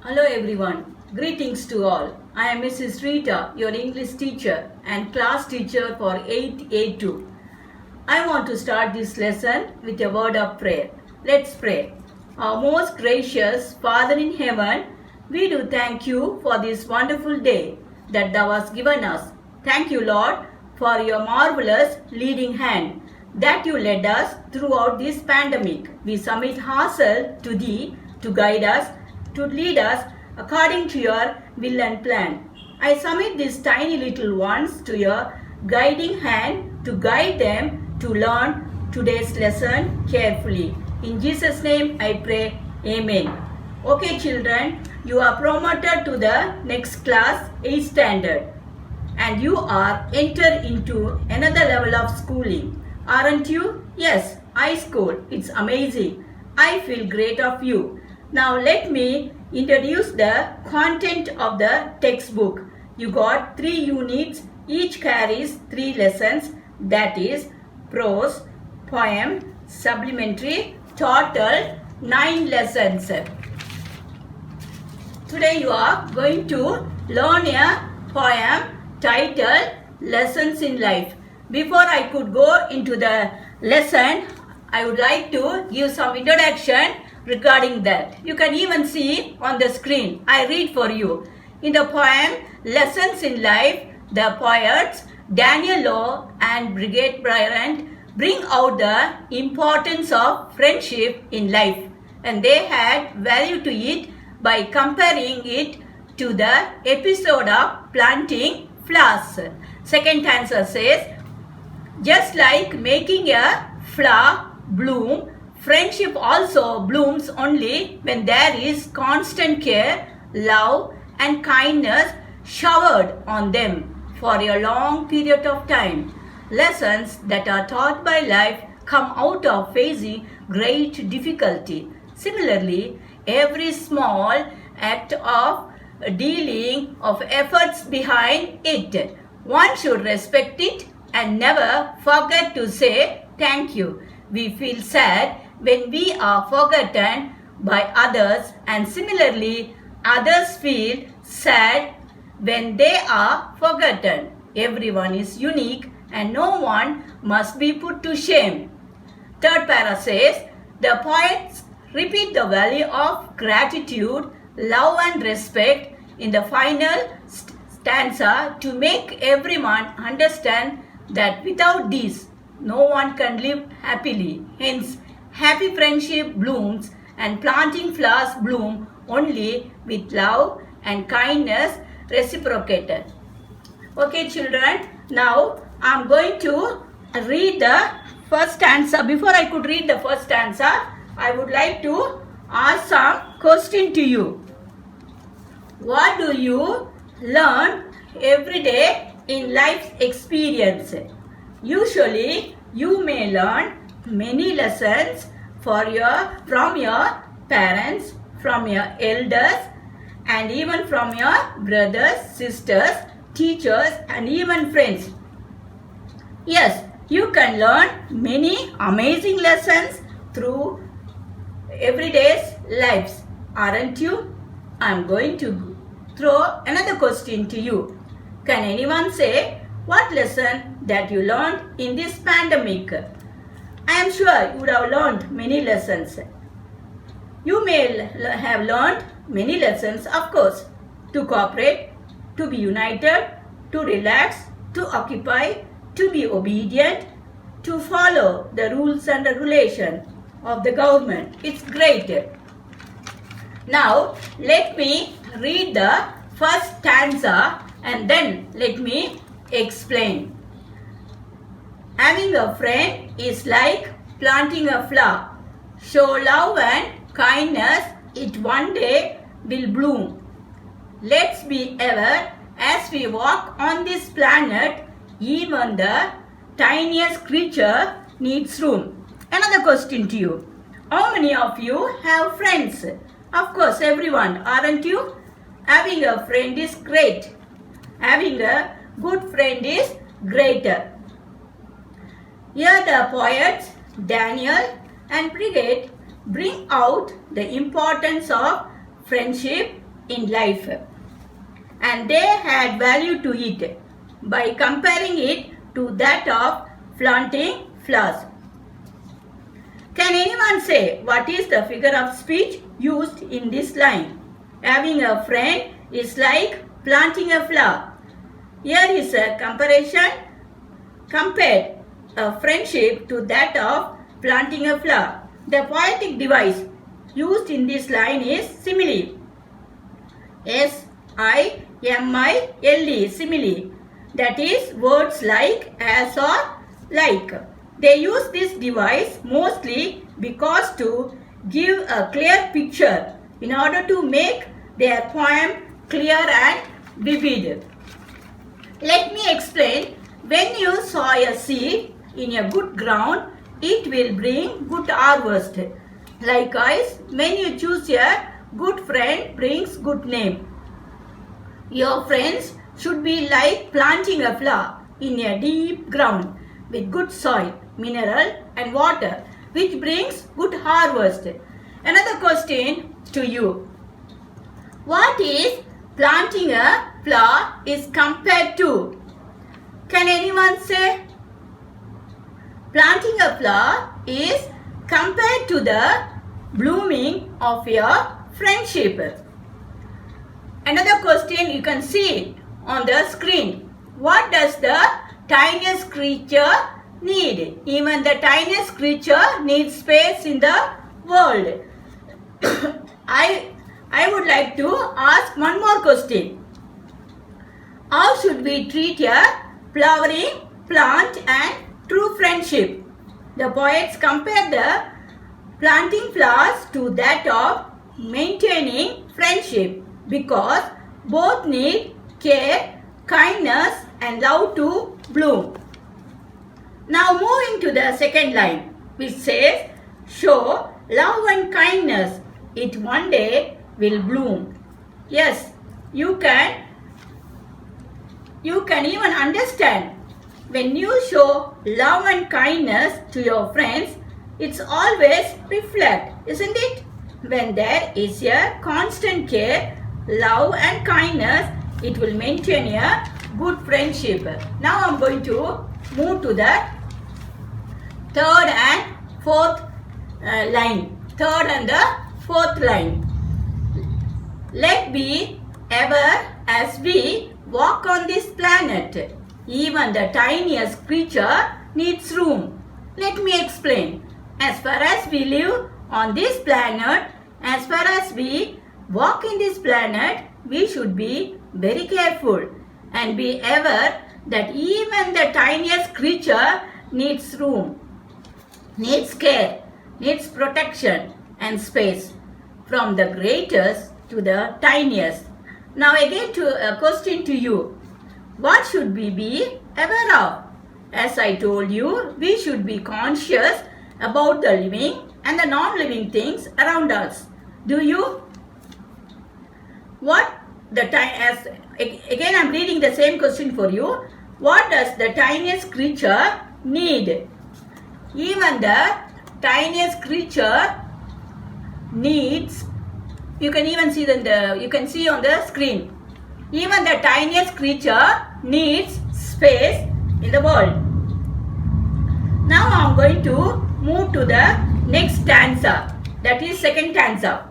Hello everyone. Greetings to all. I am Mrs. Rita, your English teacher and class teacher for 8A2. I want to start this lesson with a word of prayer. Let's pray. Our most gracious Father in heaven, we do thank you for this wonderful day that thou hast given us. Thank you, Lord, for your marvelous leading hand that you led us throughout this pandemic. We submit ourselves to thee to guide us, to lead us according to your will and plan. I submit these tiny little ones to your guiding hand to guide them to learn today's lesson carefully. In Jesus' name I pray, Amen. Okay children, you are promoted to the next class, 8th standard. And you are entered into another level of schooling. Aren't you? Yes, high school. It's amazing. I feel great of you. Now let me introduce the content of the textbook. You got 3 units, each carries 3 lessons, that is prose, poem, supplementary, total 9 lessons. Today you are going to learn a poem titled Lessons in Life. Before I could go into the lesson, I would like to give some introduction regarding that. You can even see on the screen. I read for you. In the poem Lessons in Life, the poets Daniel Law and Brigade Bryant bring out the importance of friendship in life, and they had value to it by comparing it to the episode of planting flowers. Second stanza says, just like making a flower bloom, friendship also blooms only when there is constant care, love and kindness showered on them for a long period of time. Lessons that are taught by life come out of facing great difficulty. Similarly, every small act of dealing of efforts behind it, one should respect it and never forget to say thank you. We feel sad when we are forgotten by others, and similarly others feel sad when they are forgotten. Everyone is unique and no one must be put to shame. Third para says, the poets repeat the value of gratitude, love and respect in the final stanza to make everyone understand that without these no one can live happily. Hence, happy friendship blooms and planting flowers bloom only with love and kindness reciprocated. Okay children, now I am going to read the first stanza. Before I could read the first stanza, I would like to ask some question to you. What do you learn every day in life's experience? Usually, you may learn many lessons from your parents, from your elders, and even from your brothers, sisters, teachers, and even friends. Yes, you can learn many amazing lessons through everyday's lives, aren't you? I am going to throw another question to you. Can anyone say what lesson that you learned in this pandemic? I am sure you would have learned many lessons. You may have learned many lessons, of course, to cooperate, to be united, to relax, to occupy, to be obedient, to follow the rules and regulations of the government. It's great. Now, let me read the first stanza and then let me explain. Having a friend is like planting a flower. Show love and kindness, it one day will bloom. Let's be ever as we walk on this planet, even the tiniest creature needs room. Another question to you. How many of you have friends? Of course, everyone, aren't you? Having a friend is great. Having a good friend is greater. Here the poets Daniel and Brigade bring out the importance of friendship, in life, and they had value to it by comparing it to that of flaunting flowers. Can anyone say what is the figure of speech used in this line? Having a friend is like planting a flower. Here is a comparison. Compared a friendship to that of planting a flower. The poetic device used in this line is simile. S-I-M-I-L-E, simile. That is words like, as, or like. They use this device mostly because to give a clear picture in order to make their poem clear and vivid. Let me explain. When you sow a seed in a good ground, it will bring good harvest. Likewise, when you choose a good friend, brings good name. Your friends should be like planting a flower in a deep ground with good soil, mineral and water, which brings good harvest. Another question to you. What is planting a flower is compared to? Can anyone say? Planting a flower is compared to the blooming of your friendship. Another question, you can see it on the screen. What does the tiniest creature need? Even the tiniest creature needs space in the world. I would like to ask one more question. How should we treat a flowering plant and true friendship? The poets compare the planting flowers to that of maintaining friendship because both need care, kindness and love to bloom. Now moving to the second line, which says, show love and kindness, it one day will bloom. Yes, you can even understand. When you show love and kindness to your friends, it's always reflect, isn't it? When there is a constant care, love and kindness, it will maintain a good friendship. Now I'm going to move to the third and fourth line. Third and the fourth line. Let be ever as we walk on this planet. Even the tiniest creature needs room. Let me explain. As far as we live on this planet, as far as we walk in this planet, we should be very careful and be aware that even the tiniest creature needs room, needs care, needs protection and space, from the greatest to the tiniest. Now again a question to you. What should we be aware of? As I told you, we should be conscious about the living and the non-living things around us. Do you? Again I'm reading the same question for you. What does the tiniest creature need? Even the tiniest creature needs, you can see on the screen. Even the tiniest creature needs space in the world. Now I am going to move to the next stanza, that is second stanza.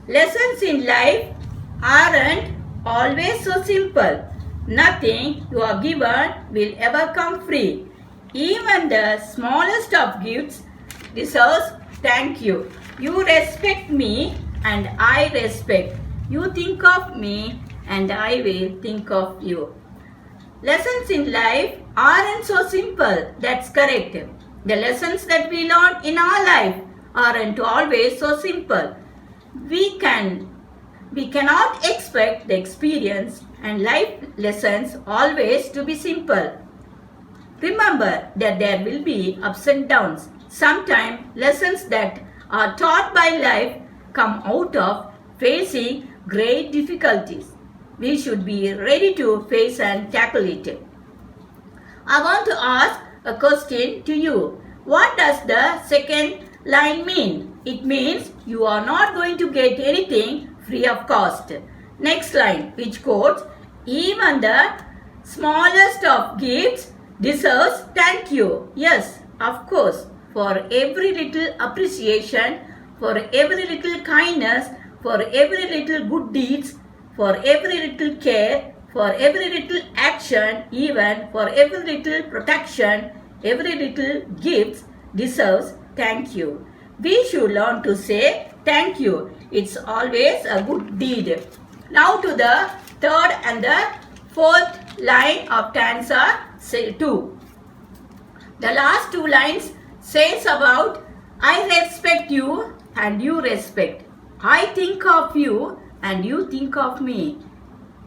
Lessons in life aren't always so simple. Nothing you are given will ever come free. Even the smallest of gifts deserves thank you. You respect me and I respect. You think of me and I will think of you. Lessons in life aren't so simple. That's correct. The lessons that we learn in our life aren't always so simple. We cannot expect the experience and life lessons always to be simple. Remember that there will be ups and downs. Sometimes lessons that are taught by life come out of facing great difficulties. We should be ready to face and tackle it. I want to ask a question to you. What does the second line mean? It means you are not going to get anything free of cost. Next line, which quotes, even the smallest of gifts deserves thank you. Yes, of course, for every little appreciation, for every little kindness, for every little good deeds, for every little care, for every little action, even for every little protection, every little gift deserves thank you. We should learn to say thank you. It's always a good deed. Now to the third and the fourth line of stanza 2. The last two lines says about I respect you and you respect. I think of you and you think of me.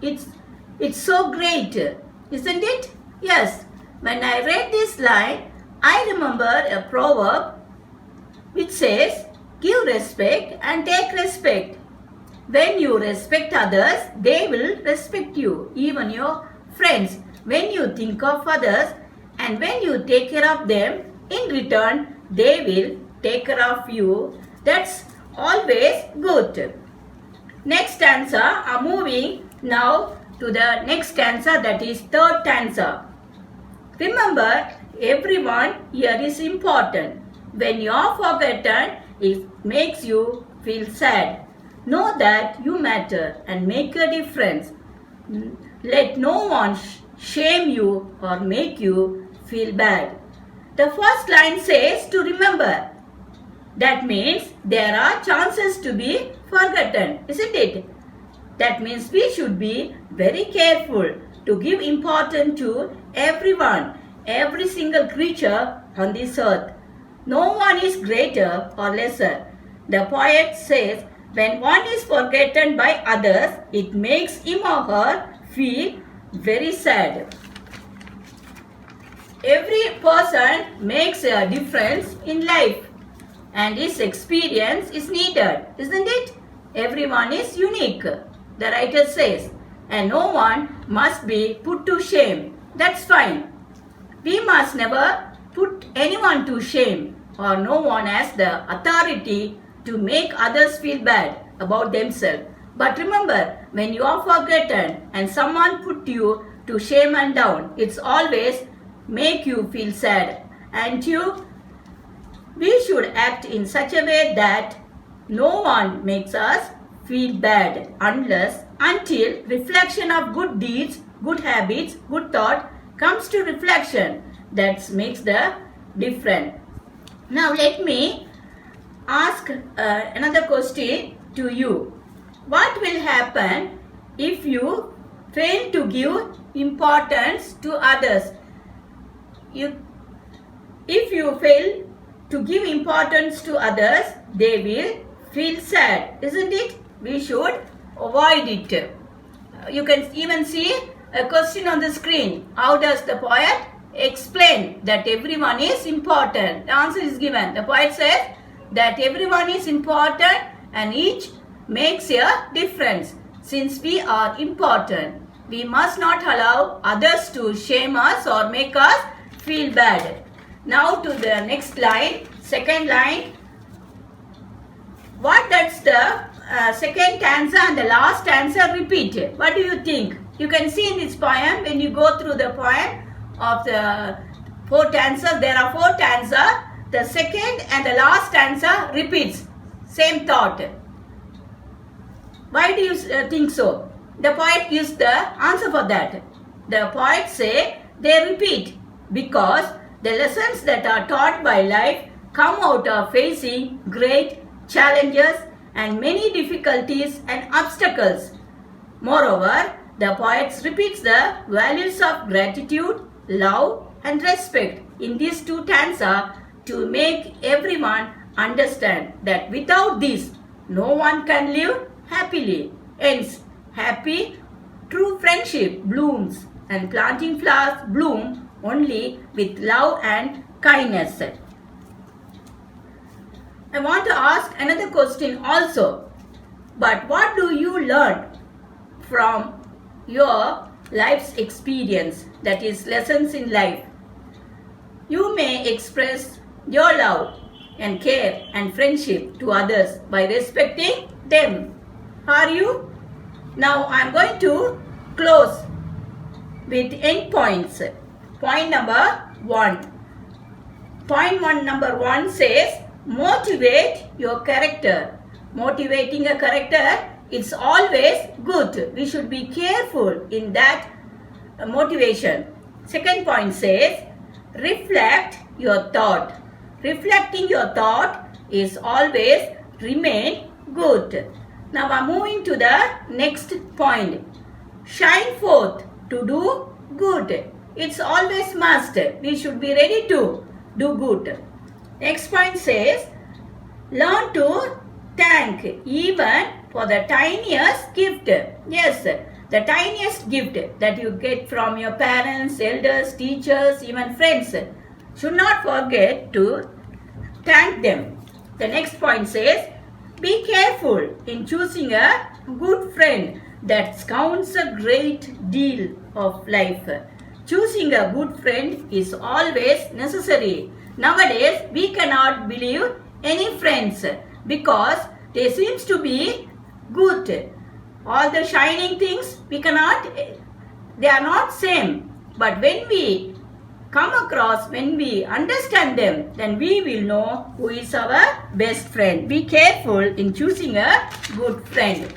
It's so great, isn't it? Yes. When I read this line, I remember a proverb which says, give respect and take respect. When you respect others, they will respect you, even your friends. When you think of others and when you take care of them, in return, they will take care of you. That's always good. Next stanza, I'm moving now to the next stanza, that is third stanza. Remember, everyone here is important. When you are forgotten, it makes you feel sad. Know that you matter and make a difference. Let no one shame you or make you feel bad. The first line says to remember. That means there are chances to be forgotten, isn't it? That means we should be very careful to give importance to everyone, every single creature on this earth. No one is greater or lesser. The poet says, when one is forgotten by others, it makes him or her feel very sad. Every person makes a difference in life and his experience is needed, isn't it? Everyone is unique, the writer says, and no one must be put to shame. That's fine. We must never put anyone to shame, or no one has the authority to make others feel bad about themselves. But remember, when you are forgotten and someone put you to shame and down, it's always make you feel sad. And we should act in such a way that no one makes us feel bad until reflection of good deeds, good habits, good thought comes to reflection. That makes the difference. Now let me ask another question to you. What will happen if you fail to give importance to others? If you fail to give importance to others, they will feel sad, isn't it? We should avoid it. You can even see a question on the screen. How does the poet explain that everyone is important? The answer is given. The poet says that everyone is important and each makes a difference. Since we are important, we must not allow others to shame us or make us feel bad. Now to the next line, second line. What does the second stanza and the last stanza repeat? What do you think? You can see in this poem, when you go through the poem of the four stanzas, there are four stanzas. The second and the last stanza repeats same thought. Why do you think so? The poet gives the answer for that. The poet say they repeat because the lessons that are taught by life come out of facing great challenges and many difficulties and obstacles. Moreover, the poet repeats the values of gratitude, love and respect in these two stanzas to make everyone understand that without this, no one can live happily. Hence, happy, true friendship blooms and planting flowers bloom only with love and kindness. I want to ask another question also. But what do you learn from your life's experience, that is lessons in life? You may express your love and care and friendship to others by respecting them. Are you? Now I am going to close with end points. Point number 1. Point 1 number 1 says motivate your character. Motivating a character, it's always good. We should be careful in that motivation. Second point says reflect your thought. Reflecting your thought is always remain good. Now I'm moving to the next point. Shine forth to do good. It's always must. We should be ready to do good. Next point says learn to thank even for the tiniest gift. Yes, the tiniest gift that you get from your parents, elders, teachers, even friends. Should not forget to thank them. The next point says be careful in choosing a good friend. That counts a great deal of life. Choosing a good friend is always necessary. Nowadays, we cannot believe any friends because they seems to be good. All the shining things they are not same. But when we come across, when we understand them, then we will know who is our best friend. Be careful in choosing a good friend.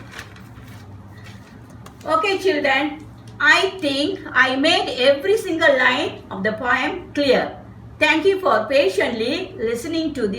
Okay children, I think I made every single line of the poem clear. Thank you for patiently listening to this.